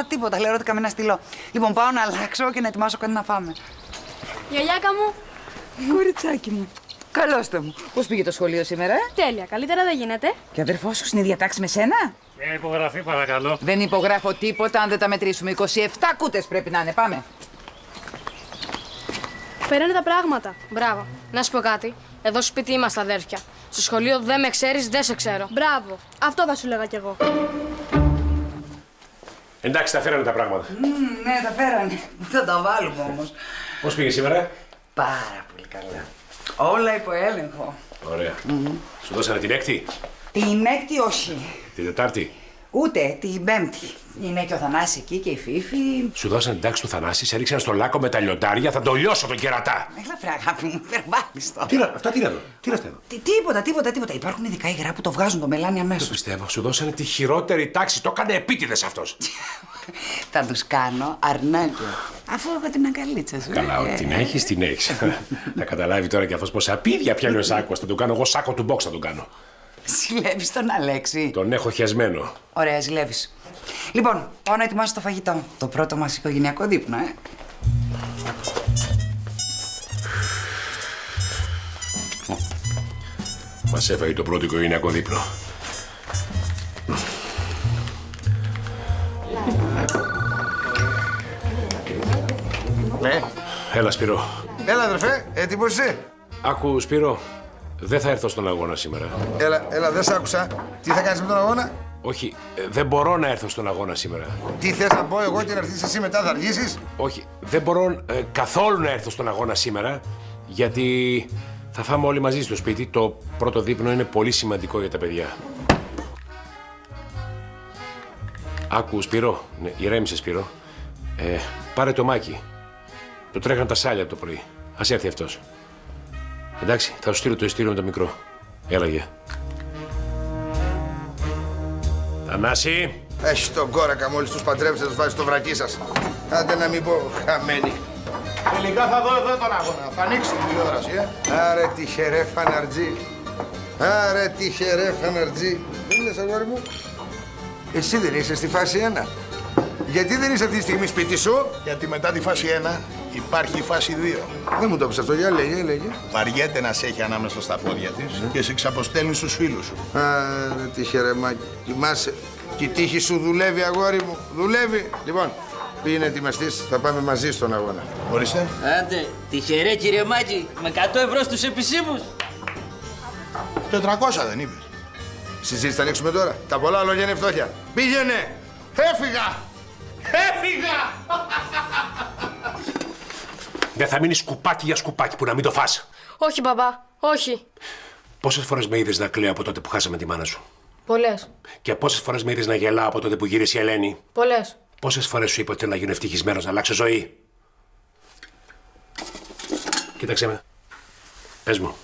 Τίποτα, λέω, ρωτήκα με ένα στυλό. Λοιπόν, πάω να αλλάξω και να ετοιμάσω κάτι να φάμε. Γιαγιάκα μου, Κοριτσάκι μου. Καλώς το μου. Πώς πήγε το σχολείο σήμερα? Τέλεια, καλύτερα δεν γίνεται. Και ο αδερφός σου στην ίδια τάξη με σένα? Μια υπογραφή, παρακαλώ. Δεν υπογράφω τίποτα αν δεν τα μετρήσουμε. 27 κούτες πρέπει να είναι. Πάμε. Φέρανε τα πράγματα. Μπράβο. Να σου πω κάτι. Εδώ στο σπίτι είμαστε αδέρφια. Στο σχολείο δεν με ξέρεις, δεν σε ξέρω. Μπράβο. Αυτό θα σου λέγα κι εγώ. Εντάξει, τα φέρανε τα πράγματα. Ναι, τα φέρανε. Θα τα βάλουμε όμως. Πώς πήγε σήμερα? Πάρα πολύ καλά. Όλα υπό έλεγχο. Ωραία. Σου δώσανε την έκτη? Την έκτη όχι. Την Τετάρτη? Ούτε την Πέμπτη. Είναι και ο Θανάσης εκεί και η Φίφη. Σου δώσανε την τάξη του Θανάση, σε ρίξαν στο λάκκο με τα λιοντάρια, θα το λιώσω τον κερατά. Έλα βρε αγάπη μου, υπερβάλλεις το. Αυτά τι είναι εδώ? Τι είναι αυτά εδώ? Τίποτα. Υπάρχουν ειδικά υγρά που το βγάζουν το μελάνι αμέσως. Το πιστεύω. Σου δώσανε τη χειρότερη τάξη. Το έκανε επίτηδες αυτός. Θα τους κάνω αρνάκια. Αφού έχω την αγκαλίτσα σου. Καλά, ό,τι την έχεις, την έχεις. Θα καταλάβει τώρα κι αυτός πόσα πίδια πιάνει ο Σάκος. Θα τον κάνω εγώ σάκο του box, θα τον κάνω. Ζηλεύεις τον Αλέξη? Τον έχω χιασμένο. Ωραία, ζηλεύεις. Λοιπόν, πάω να ετοιμάσω το φαγητό. Το πρώτο μας οικογενειακό δείπνο, Μας έφαγε το πρώτο οικογενειακό δείπνο. Ναι. Έλα, Σπύρο. Έλα, αδερφέ, έτοιμος είσαι? Άκου, Σπύρο, δεν θα έρθω στον αγώνα σήμερα. Έλα, δεν σ' άκουσα. Τι θα κάνεις με τον αγώνα? Όχι, δεν μπορώ να έρθω στον αγώνα σήμερα. Τι θες να πω εγώ και να έρθεις εσύ μετά, θα αργήσεις? Όχι, δεν μπορώ καθόλου να έρθω στον αγώνα σήμερα, γιατί θα φάμε όλοι μαζί στο σπίτι. Το πρώτο δείπνο είναι πολύ σημαντικό για τα παιδιά. Άκου, Σπύρο. Ναι, ηρέμησε, Σπύρο. Πάρε το Μάκη. Το τρέχαν τα σάλια από το πρωί. Ας έρθει αυτός. Εντάξει, θα σου στείλω το ειστήριο με το μικρό. Έλα, γεια. Θανάση. Έχεις τον κόρακα, μόλις τους παντρέψετε, τους βάζεις στο βρακί σας. Άντε να μην πω χαμένοι. Τελικά θα δω εδώ τον αγώνα. Θα ανοίξει την τηλεόραση, Άρε τυχερέ φαναρτζή. Δεν είναι αγόρι μου? Εσύ δεν είσαι στη φάση 1. Γιατί δεν είσαι αυτή τη στιγμή σπίτι σου? Γιατί μετά τη φάση 1 υπάρχει η φάση 2. Δεν μου το πεις αυτό, για λέγε. Βαριέται να σε έχει ανάμεσα στα πόδια της και σε ξαποστέλνει στους φίλους σου. Άρε τυχερέ Μάκη. Κοιμάσαι. Και η τύχη σου δουλεύει, αγόρι μου. Δουλεύει. Λοιπόν, πήγαινε ετοιμαστείς, θα πάμε μαζί στον αγώνα. Ορίστε. Άντε, τυχερέ κύριε Μάκη, με 100 ευρώ στους επισήμους. 400 δεν είπες? Συζήτηση θα ανοίξουμε τώρα. Τα πολλά λόγια είναι φτώχεια. Πήγαινε! Έφυγα! Δεν θα μείνει σκουπάκι για σκουπάκι που να μην το φας. Όχι, μπαμπά, όχι. Πόσες φορές με είδες να κλαίω από τότε που χάσαμε τη μάνα σου? Πολλές. Και πόσες φορές με είδες να γελάω από τότε που γύρισε η Ελένη? Πολλές. Πόσες φορές σου είπα ότι θέλω να γίνω ευτυχισμένος, να αλλάξω ζωή? Κοίταξε με. Πες μου.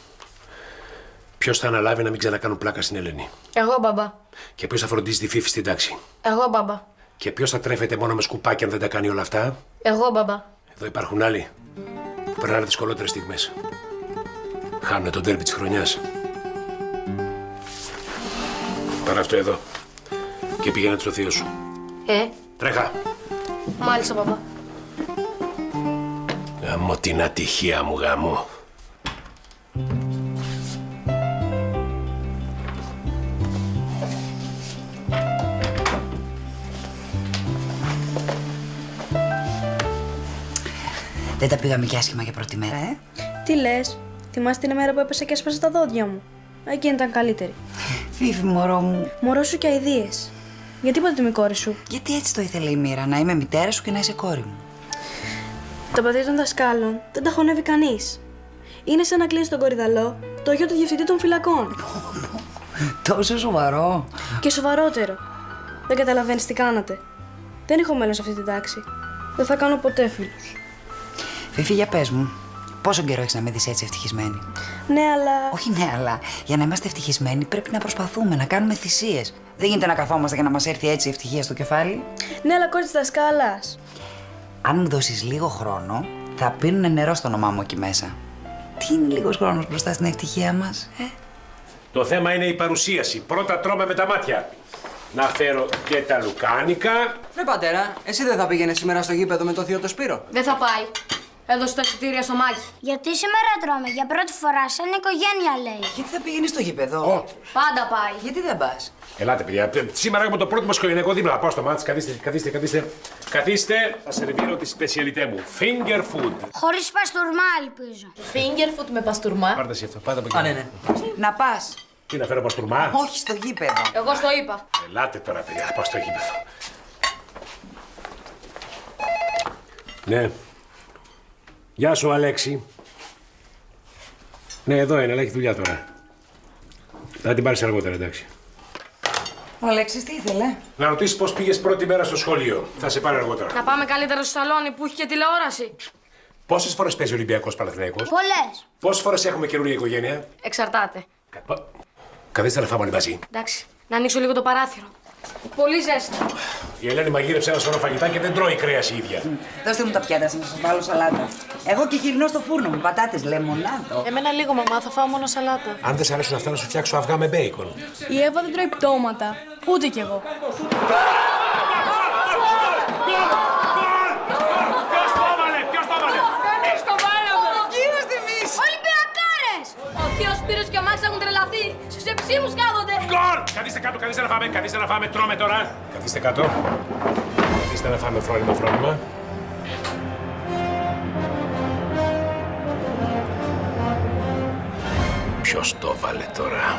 Ποιος θα αναλάβει να μην ξανακάνουν πλάκα στην Ελένη? Εγώ, μπαμπά. Και ποιος θα φροντίζει τη Φίφη στην τάξη? Εγώ, μπαμπά. Και ποιος θα τρέφεται μόνο με σκουπάκι αν δεν τα κάνει όλα αυτά? Εγώ, μπαμπά. Εδώ υπάρχουν άλλοι που περνάνε δυσκολότερες στιγμές. Χάνουν τον ντέρμπι της χρονιάς. Πάρε αυτό εδώ και πήγαινε στο θείο σου. Τρέχα. Μάλιστα, μπαμπά. Γαμώ την ατυχία μου, γαμώ. Δεν τα πήγαμε κι άσχημα για πρώτη μέρα, Τι λες, θυμάσαι την ημέρα που έπεσα και έσπασα τα δόντια μου? Εκείνη ήταν καλύτερη. Φίφη, μωρό μου. Μωρό σου και αηδίες. Γιατί είπατε τη κόρη σου? Γιατί έτσι το ήθελε η μοίρα, να είμαι μητέρα σου και να είσαι κόρη μου. Τα παιδιά των δασκάλων δεν τα χωνεύει κανείς. Είναι σαν να κλείσει τον κορυδαλό το γιο του διευθυντή των φυλακών. Τόσο σοβαρό. Και σοβαρότερο. Δεν καταλαβαίνεις τι κάνατε. Δεν έχω μέλλον σε αυτή την τάξη. Δεν θα κάνω ποτέ φίλους. Φίφη, για πες μου, πόσο καιρό έχεις να με δεις έτσι ευτυχισμένη? Ναι, αλλά. Όχι, ναι, αλλά για να είμαστε ευτυχισμένοι πρέπει να προσπαθούμε, να κάνουμε θυσίες. Δεν γίνεται να καθόμαστε και να μας έρθει έτσι η ευτυχία στο κεφάλι. Ναι, αλλά κόρη της δασκάλας. Αν μου δώσεις λίγο χρόνο, θα πίνουνε νερό στο όνομά μου εκεί μέσα. Τι είναι λίγος χρόνος μπροστά στην ευτυχία μας, Το θέμα είναι η παρουσίαση. Πρώτα τρώμε με τα μάτια. Να φέρω και τα λουκάνικα. Ρε πατέρα, εσύ δεν θα πήγαινε σήμερα στο γήπεδο με το θείο το Σπύρο? Δεν θα πάει. Έδωσε τα εισιτήρια στο Μάκη. Γιατί σήμερα τρώμε για πρώτη φορά σαν οικογένεια, λέει. Γιατί θα πηγαίνει στο γήπεδο. Πάντα πάει. Γιατί δεν πας. Ελάτε, παιδιά. Σήμερα έχουμε το πρώτο μας οικογενειακό δίπλα. Πάω στο μάτς. Καθίστε. Καθίστε. Θα σερβίρω τη σπεσιαλιτέ μου. Finger food. Χωρίς παστούρμα, ελπίζω. Finger food με παστούρμα. Πάρτε εσύ αυτό. Πάτε από εκεί. Ναι. Να πας. Τι να φέρω παστούρμα. Όχι στο γήπεδο. Εγώ στο είπα. Ελάτε τώρα, παιδιά. Θα πάω στο γήπεδο. Ναι. Γεια σου, Αλέξη. Ναι, εδώ είναι, αλλά έχει δουλειά τώρα. Θα την πάρεις αργότερα, εντάξει. Ο Αλέξης τι ήθελε. Να ρωτήσεις πώς πήγες πρώτη μέρα στο σχολείο. Θα σε πάρει αργότερα. Να πάμε καλύτερα στο σαλόνι που έχει και τηλεόραση. Πόσες φορές παίζει ο Ολυμπιακός Παναθηναϊκός. Πολλές. Πόσες φορές έχουμε καινούργια οικογένεια. Εξαρτάται. Καθίστε να φάμε όλοι μαζί. Εντάξει, να ανοίξω λίγο το παράθυρο. Πολύ ζέστη. Η Ελένη μαγείρεψε ένα σωρό φαγητά και δεν τρώει κρέας η ίδια. Δώστε μου τα πιάτα σας να σας βάλω σαλάτα. Εγώ και χοιρινό στο φούρνο με πατάτες, λεμονάδο. Εμένα λίγο, μαμά, θα φάω μόνο σαλάτα. Αν δεν σ' αρέσουν αυτά, να σου φτιάξω αυγά με μπέικον. Η Εύα δεν τρώει πτώματα. Ούτε κι εγώ. Ο θείος Σπύρος και ο Μάξ έχουν τρελαθεί. Στους εψήμους κάθονται. Γκολ! Καθίστε να φάμε, τρώμε τώρα. Καθίστε κάτω. Καθίστε να φάμε φρόνημα. Ποιος το βάλε τώρα.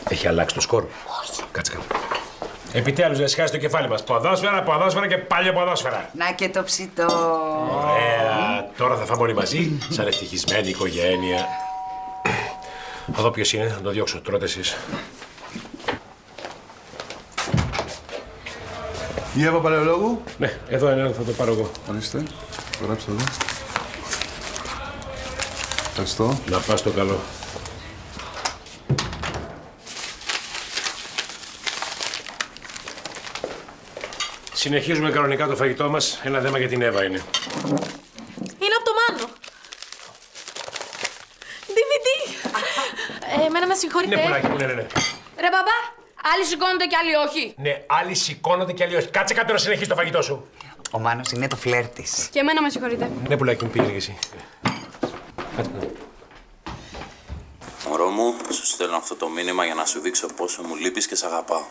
Έχει αλλάξει το σκορ. Όχι. Κάτσε κάτω. Επιτέλους να σχάσει το κεφάλι μας. Ποδόσφαιρα και πάλι ποδόσφαιρα. Να και το ψητό. Ωραία. Τώρα θα φάμε όλοι μαζί, σαν ευτυχισμένη οικογένεια. Θα δω ποιος είναι, θα το διώξω. Τρώτε εσείς. Η Εύα Παλαιολόγου. Ναι, εδώ είναι, θα το πάρω εγώ. Ορίστε, γράψτε εδώ. Ευχαριστώ. Να πας στο καλό. Συνεχίζουμε κανονικά το φαγητό μας. Ένα δέμα για την Εύα είναι. Είναι από το Μάνο. DVD. Εμένα με συγχωρείτε. Ναι, πουλάκι, ναι. Ρε μπαμπά, άλλοι σηκώνονται και άλλοι όχι. Ναι, άλλοι σηκώνονται και άλλοι όχι. Κάτσε κάτω να συνεχίσεις το φαγητό σου. Ο Μάνος είναι το φλερ της. Και εμένα με συγχωρείτε. Ναι, πουλάκι μου, πήγαινε και εσύ. Μωρό μου, σου στέλνω αυτό το μήνυμα για να σου δείξω πόσο μου λείπεις και σ' αγαπάω.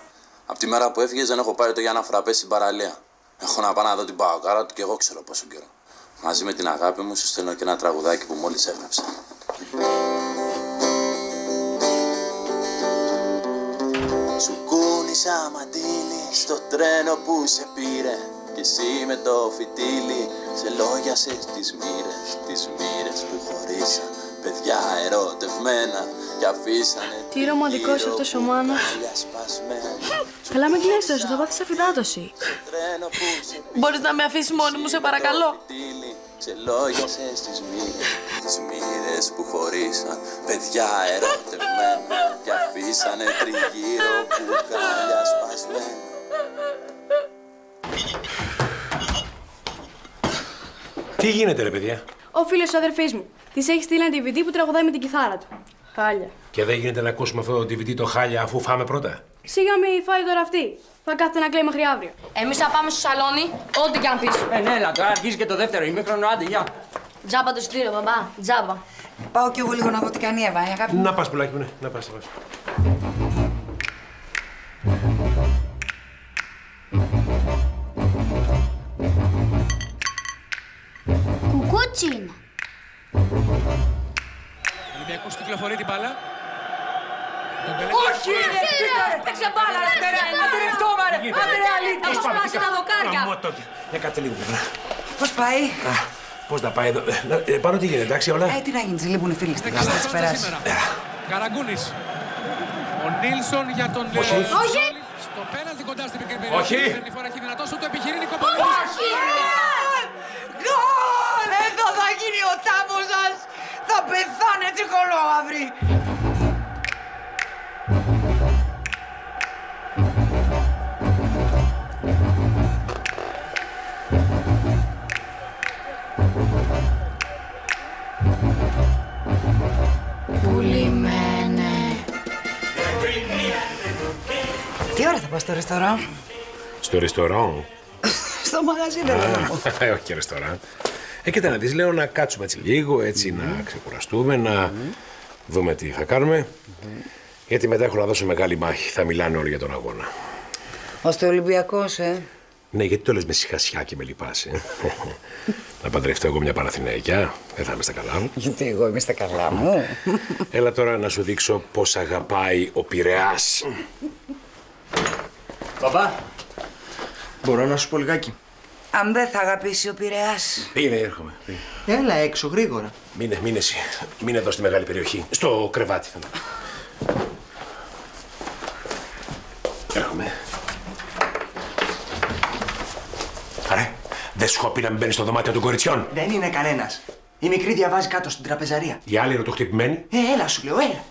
Απ' τη μέρα που έφυγες δεν έχω πάρει το Γιάννα Φραπέ στην παραλία. Έχω να πάω να δω την παοκάρα του και εγώ ξέρω πόσο καιρό. Μαζί με την αγάπη μου σου στέλνω και ένα τραγουδάκι που μόλις έγραψα. Σου κούνησα μαντίλι στο τρένο που σε πήρε κι εσύ με το φυτίλι σε λόγιασες τις μοίρες που χωρίσαν. Παιδιά ερωτευμένα κι αφήσανε. Τι ρομαντικός αυτός ο Μάνος. Καλά με κλαίσαι, θα πάθεις αφυδάτωση. Μπορείς να με αφήσεις μόνη μου, σε παρακαλώ. Σε λόγιασες τις μοίρες που χωρίσαν. Παιδιά ερωτευμένα κι αφήσανε τριγύρω μπουκάλια σπασμένα. Τι γίνεται, ρε παιδιά. Ο φίλος της αδερφής μου. Της έχει στείλει ένα DVD που τραγουδάει με την κιθάρα του. Χάλια. Και δεν γίνεται να ακούσουμε αυτό το DVD το χάλια αφού φάμε πρώτα. Σίγα μη φάει τώρα αυτή. Θα κάθεται να κλαίει μέχρι αύριο. Εμείς θα πάμε στο σαλόνι, ό,τι κι αν πεις. Ναι, έλα, τώρα αρχίζει και το δεύτερο ημίχρονο, άντε, γεια. Τζάμπα το εισιτήριο, μπαμπά. Τζάμπα. Πάω κι εγώ λίγο να δω τι κάνει η Εύα, αγάπη μου. Να πας, πουλάκι μου, ναι. Να πας. Κουκούτσι είναι. Ο Ολυμπιακός κυκλοφορεί την μπάλα. Όχι! Παίξε μπάλα, ρε! Άντε ρε αλήθεια! Θα σπάσει τα δοκάρια! Για κάτσε λίγο, παιδιά. Πώς πάει? Πώς να πάει εδώ. Πάνω τι γίνεται, εντάξει όλα. Τι να γίνει, της λείπουν οι φίλοι στην καλά, θα περάσει. Καραγκούνης. Ο Νίλσον για τον Όχι. Όχι! Στο πέναλτι κοντά στην μικρή περιοχή. Όχι! Την φορά έχει δυνατός, το επιχειρεί Νικοπολίδης. Όχι! Γκολ! Εδώ θα γίνει ο τάμπος σας! Θα πεθάνε τσιχολόγαυροι! πας στο ρεστοράν. Στο ρεστοράν. Στο μαγαζί δεν λέω. Όχι ρεστοράν. Κοίτα να δεις, λέω να κάτσουμε έτσι λίγο, έτσι να ξεκουραστούμε, να δούμε τι θα κάνουμε. Γιατί μετά έχω να δώσω μεγάλη μάχη, θα μιλάνε όλοι για τον αγώνα. Ώστε Ολυμπιακός, Ναι, γιατί το λες με σιχασιά και με λυπάσαι. Να παντρευτώ εγώ μια Παναθηναϊκιά, δεν θα είμαι στα καλά μου. Γιατί εγώ είμαι στα καλά μου. Έλα τώρα να σου δείξω πώς αγαπάει ο Πειραιάς. Παπά, μπορώ να σου πω λιγάκι. Αν δεν θα αγαπήσει ο Πειραιάς. Πήγαινε, έρχομαι. Έλα έξω, γρήγορα. Μείνε εσύ. Μείνε εδώ στη μεγάλη περιοχή. Στο κρεβάτι θα έρχομαι. Αρέ, δεν σου έχω πει να μην μπαίνεις στο δωμάτιο των κοριτσιών. Δεν είναι κανένας. Η μικρή διαβάζει κάτω στην τραπεζαρία. Η άλλη ρωτοχτυπημένη. Έλα σου λέω, έλα.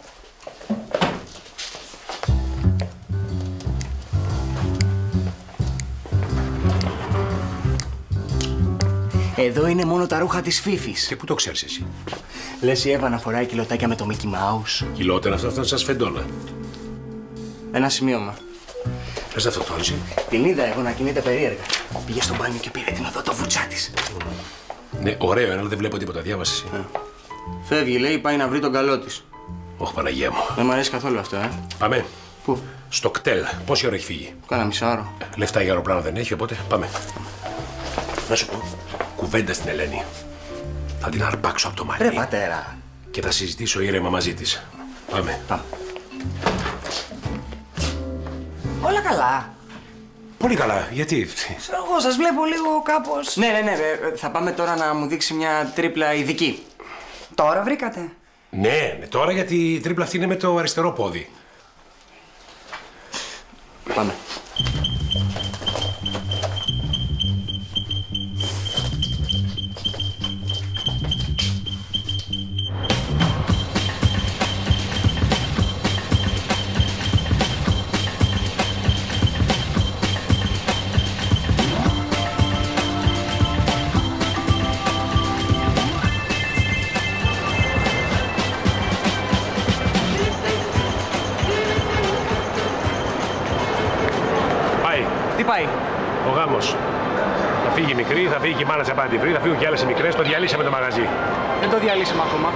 Εδώ είναι μόνο τα ρούχα της Φίφης. Και πού το ξέρεις εσύ? Λες η Εύα να φοράει κιλοτάκια με το Mickey Mouse. Κιλότερα αυτό σαν σφεντόνα. Ένα σημείωμα. Πες αυτοκτόνηση. Την είδα εγώ να κινείται περίεργα. Πήγε στο μπάνιο και πήρε την οδό το βουτσά της. Ναι, ωραίο, αλλά δεν βλέπω τίποτα. Διάβασε εσύ. Φεύγει, λέει, πάει να βρει τον καλό της. Όχι, Παναγία μου. Δεν μου αρέσει καθόλου αυτό, Πάμε. Πού? Στο κτέλ. Πόση ώρα έχει φύγει? Κάνα μισάωρο. Λεφτά για αεροπλάνο δεν έχει, οπότε πάμε. Να σου πω, κουβέντα στην Ελένη. Θα την αρπάξω από το μαλλί. Ρε πατέρα. Και θα συζητήσω ήρεμα μαζί της. Πάμε. Όλα καλά. Πολύ καλά. Γιατί? Εγώ σας βλέπω λίγο κάπως... Ναι. Θα πάμε τώρα να μου δείξει μια τρίπλα ειδική. Τώρα βρήκατε? Ναι, τώρα γιατί η τρίπλα αυτή είναι με το αριστερό πόδι. Πάμε. Τι πάει? Ο γάμος. Θα φύγει η μικρή, θα φύγει και η μάνα της απάντητη, θα φύγουν και άλλες οι μικρές, το διαλύσαμε το μαγαζί. Δεν το διαλύσαμε ακόμα.